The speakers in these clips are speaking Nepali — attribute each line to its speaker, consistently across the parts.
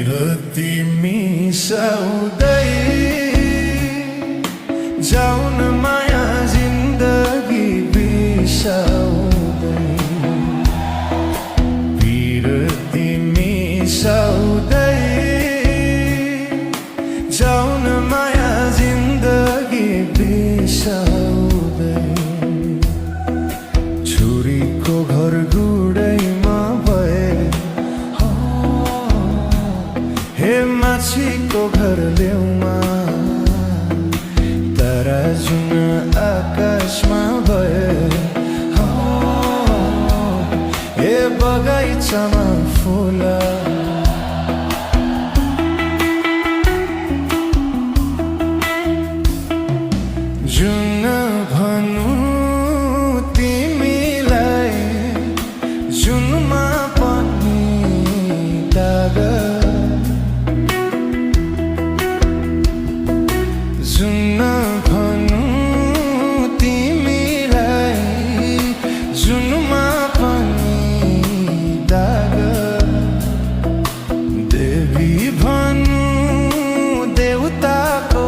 Speaker 1: तिमी साउँदै जाउन माया जिन्दगी बिसाउँदै पिर तिमी साउँदै जाउन माया जिन्दगी बिसाउँदै छुरीको घर गुडैमा भए हे माछीको घर लेउमा तारा जुन आकाशमा भए हे बगैँचामा फुल जुन भनु तिमीलाई जुनमा पनि दाग जुन भनु तिमीलाई जुनमा पनि दाग देवी भनु देउताको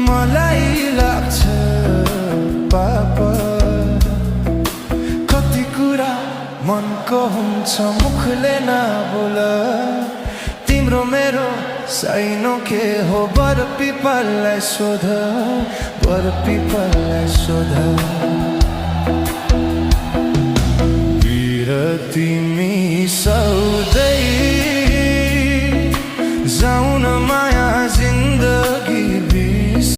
Speaker 1: मलाई लाग्छ पाप कति कुरा मनको हुन्छ मुखले नबोल तिम्रो मेरो साइनो के हो बर पिपललाई सोध बर पिपललाई सोध पिर तिमी